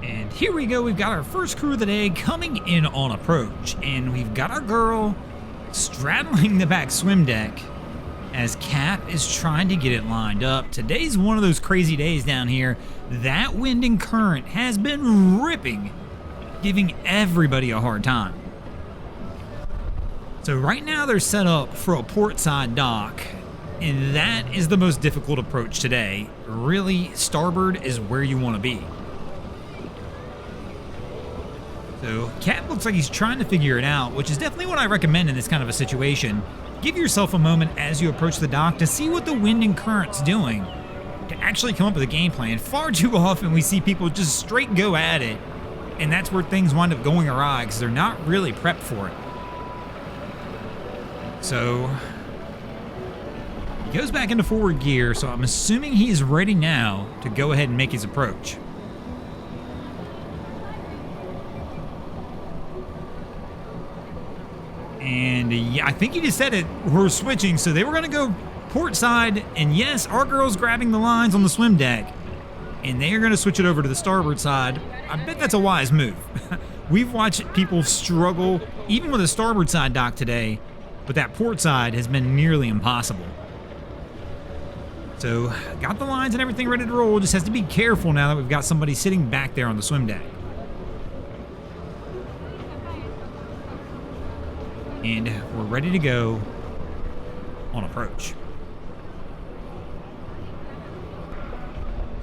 And here we go, we've got our first crew of the day coming in on approach, and we've got our girl straddling the back swim deck as Cap is trying to get it lined up. Today's one of those crazy days down here. That wind and current has been ripping, giving everybody a hard time. So right now they're set up for a port side dock, and that is the most difficult approach today. Really, starboard is where you want to be. So Cap looks like he's trying to figure it out, which is definitely what I recommend in this kind of a situation. Give yourself a moment as you approach the dock to see what the wind and current's doing, to actually come up with a game plan. Far too often we see people just straight go at it, and that's where things wind up going awry because they're not really prepped for it. So he goes back into forward gear, so I'm assuming he is ready now to go ahead and make his approach. And yeah, I think he just said it, we're switching, so they were going to go port side, and yes, our girl's grabbing the lines on the swim deck, and they are going to switch it over to the starboard side. I bet that's a wise move. We've watched people struggle, even with a starboard side dock today, but that port side has been nearly impossible. So, got the lines and everything ready to roll, just has to be careful now that we've got somebody sitting back there on the swim deck. And we're ready to go on approach.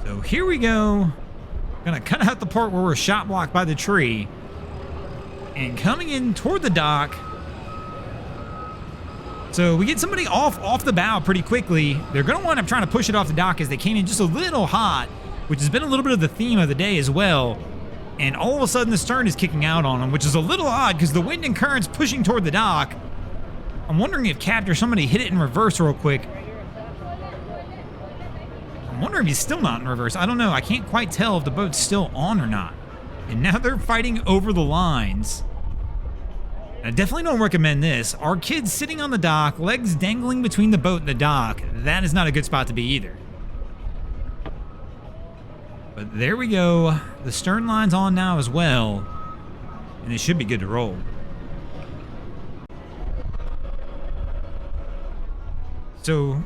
So here we go. Gonna cut out the part where we're shot blocked by the tree. And coming in toward the dock. So we get somebody off the bow pretty quickly. They're gonna wind up trying to push it off the dock as they came in just a little hot, which has been a little bit of the theme of the day as well. And all of a sudden the stern is kicking out on them, which is a little odd because the wind and current's pushing toward the dock. I'm wondering if Cap or somebody hit it in reverse real quick. I'm wondering if he's still not in reverse. I don't know. I can't quite tell if the boat's still on or not. And now they're fighting over the lines. I definitely don't recommend this. Our kid's sitting on the dock, legs dangling between the boat and the dock. That is not a good spot to be either. But there we go. The stern line's on now as well. And it should be good to roll. So,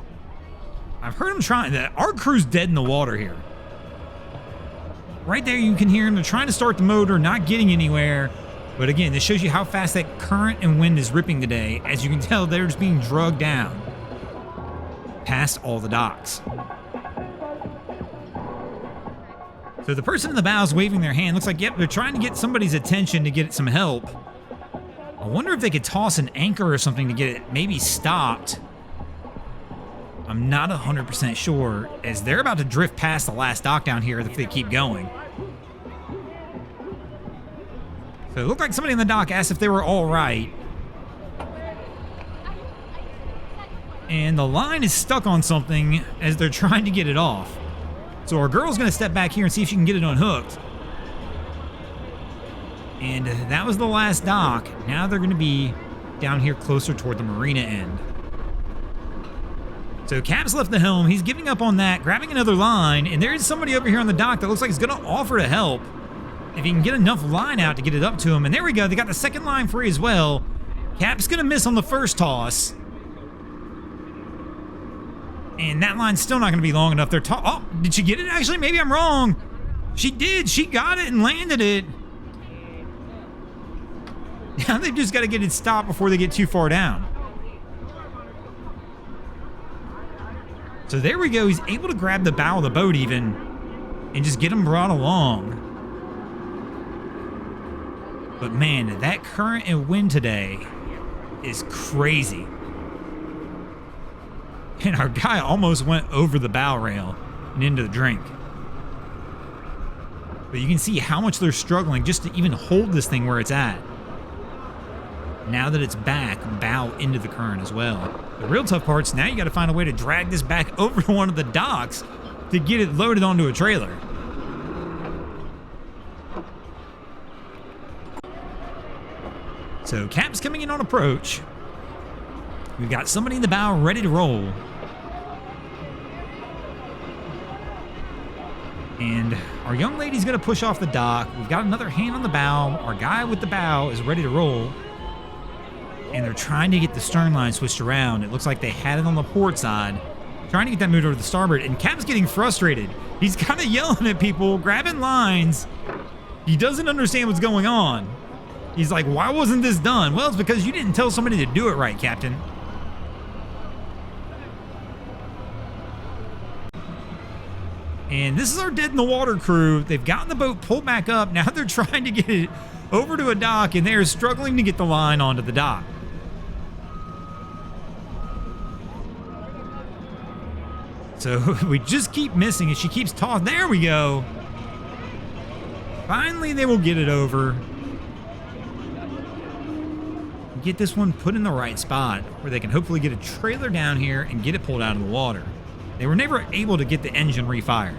I've heard them trying that. Our crew's dead in the water here. Right there you can hear them. They're trying to start the motor, not getting anywhere. But again, this shows you how fast that current and wind is ripping today. As you can tell, they're just being drugged down past all the docks. So the person in the bow is waving their hand. Looks like, yep, they're trying to get somebody's attention to get some help. I wonder if they could toss an anchor or something to get it maybe stopped. I'm not 100% sure, as they're about to drift past the last dock down here if they keep going. So it looked like somebody in the dock asked if they were all right. And the line is stuck on something as they're trying to get it off. So our girl's going to step back here and see if she can get it unhooked. And that was the last dock. Now they're going to be down here closer toward the marina end. So Cap's left the helm. He's giving up on that, grabbing another line. And there is somebody over here on the dock that looks like he's going to offer to help if he can get enough line out to get it up to him. And there we go. They got the second line free as well. Cap's going to miss on the first toss. And that line's still not going to be long enough. Oh, did she get it? Actually, maybe I'm wrong. She did. She got it and landed it. Now they've just got to get it stopped before they get too far down. So there we go. He's able to grab the bow of the boat even and just get him brought along. But man, that current and wind today is crazy. And our guy almost went over the bow rail and into the drink. But you can see how much they're struggling just to even hold this thing where it's at. Now that it's back, bow into the current as well. The real tough part's now you got to find a way to drag this back over to one of the docks to get it loaded onto a trailer. So Cap's coming in on approach. We've got somebody in the bow ready to roll. And Our young lady's going to push off the dock. We've got another hand on the bow. Our guy with the bow is ready to roll. And they're trying to get the stern line switched around. It looks like they had it on the port side. Trying to get that moved over to the starboard. And Cap's getting frustrated. He's kind of yelling at people, grabbing lines. He doesn't understand what's going on. He's like, why wasn't this done? Well, it's because you didn't tell somebody to do it right, Captain. And this is our dead in the water crew. They've gotten the boat pulled back up. Now they're trying to get it over to a dock, and they're struggling to get the line onto the dock. So we just keep missing, and she keeps tossing. There we go. Finally, they will get it over. Get this one put in the right spot where they can hopefully get a trailer down here and get it pulled out of the water. They were never able to get the engine refired.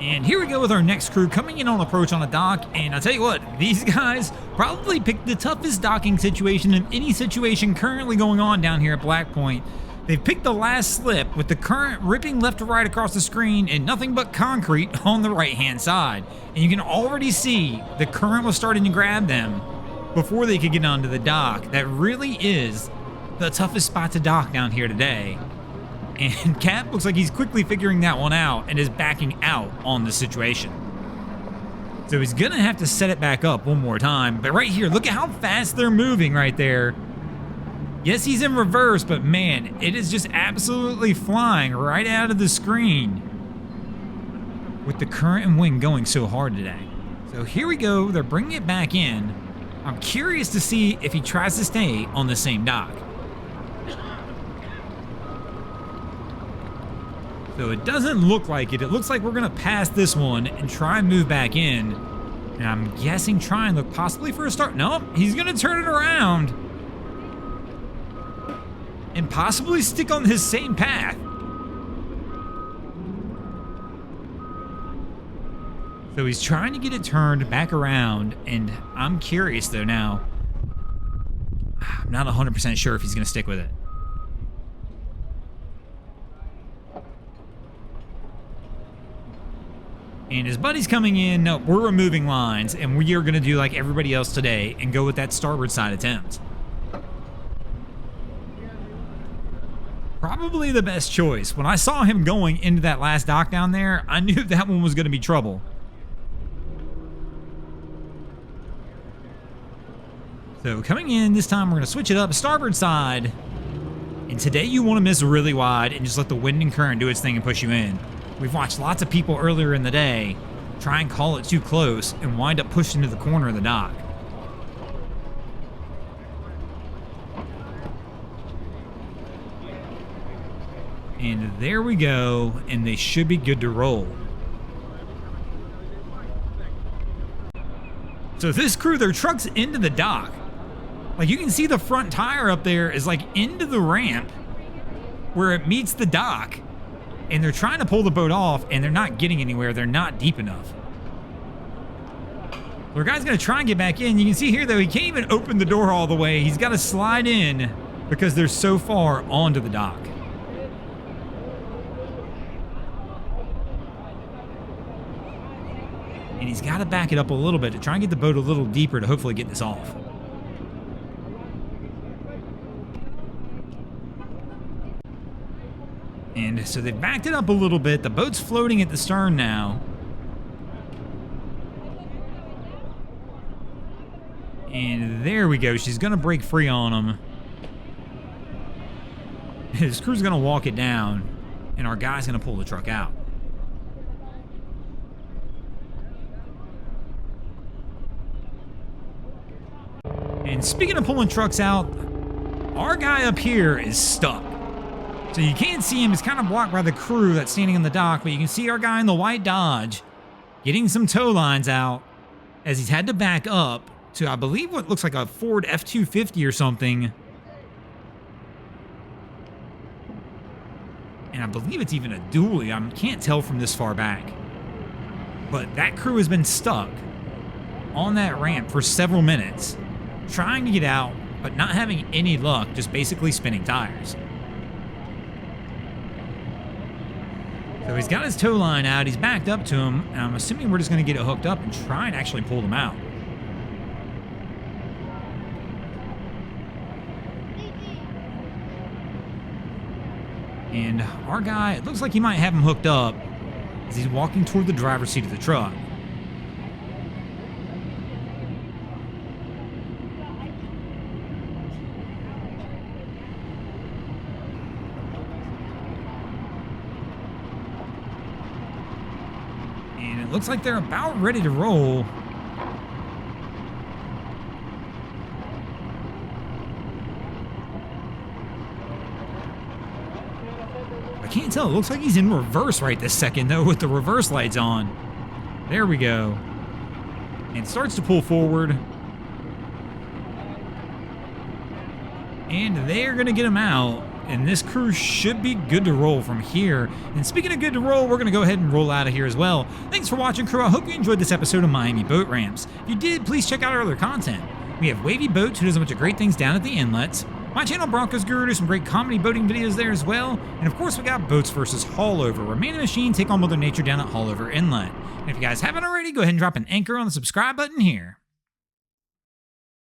And here we go with our next crew coming in on approach on a dock. And I'll tell you what, these guys probably picked the toughest docking situation in any situation currently going on down here at Black Point. They've picked the last slip with the current ripping left to right across the screen and nothing but concrete on the right-hand side. And you can already see the current was starting to grab them before they could get onto the dock. That really is the toughest spot to dock down here today. And Cap looks like he's quickly figuring that one out and is backing out on the situation. So he's gonna have to set it back up one more time. But right here, look at how fast they're moving right there. Yes, he's in reverse, but man, it is just absolutely flying right out of the screen with the current and wind going so hard today. So here we go. They're bringing it back in. I'm curious to see if he tries to stay on the same dock. So it doesn't look like it. It looks like we're going to pass this one and try and move back in. And I'm guessing try and look possibly for a start. Nope, he's going to turn it around and possibly stick on his same path. So he's trying to get it turned back around, and I'm curious though now. I'm not 100% sure if he's going to stick with it. And his buddy's coming in. No, we're removing lines, and we are going to do like everybody else today and go with that starboard side attempt. Probably the best choice. When I saw him going into that last dock down there, I knew that one was going to be trouble. So coming in this time, we're going to switch it up, starboard side. And today you want to miss really wide and just let the wind and current do its thing and push you in. We've watched lots of people earlier in the day try and call it too close and wind up pushed into the corner of the dock. And there we go, and they should be good to roll. So this crew, their truck's into the dock. Like you can see the front tire up there is like into the ramp where it meets the dock. And they're trying to pull the boat off, and they're not getting anywhere. They're not deep enough. Our guy's going to try and get back in. You can see here, though, he can't even open the door all the way. He's got to slide in because they're so far onto the dock. And he's got to back it up a little bit to try and get the boat a little deeper to hopefully get this off. And so they've backed it up a little bit. The boat's floating at the stern now. And there we go. She's going to break free on him. His crew's going to walk it down. And our guy's going to pull the truck out. And speaking of pulling trucks out, our guy up here is stuck. So you can't see him. He's kind of blocked by the crew that's standing on the dock, but you can see our guy in the white Dodge getting some tow lines out as he's had to back up to, I believe, what looks like a Ford F-250 or something. And I believe it's even a dually. I can't tell from this far back. But that crew has been stuck on that ramp for several minutes, trying to get out, but not having any luck, just basically spinning tires. So he's got his tow line out, he's backed up to him, and I'm assuming we're just going to get it hooked up and try and actually pull them out. And our guy, it looks like he might have him hooked up as he's walking toward the driver's seat of the truck. And it looks like they're about ready to roll. I can't tell. It looks like he's in reverse right this second, though, with the reverse lights on. There we go. And starts to pull forward. And they're going to get him out. And this crew should be good to roll from here. And speaking of good to roll, we're going to go ahead and roll out of here as well. Thanks for watching, crew. I hope you enjoyed this episode of Miami Boat Ramps. If you did, please check out our other content. We have Wavy Boats, who does a bunch of great things down at the inlets. My channel, Broncos Guru, does some great comedy boating videos there as well. And of course, we got Boats vs. Haulover, where man and machine take on Mother Nature down at Haulover Inlet. And if you guys haven't already, go ahead and drop an anchor on the subscribe button here.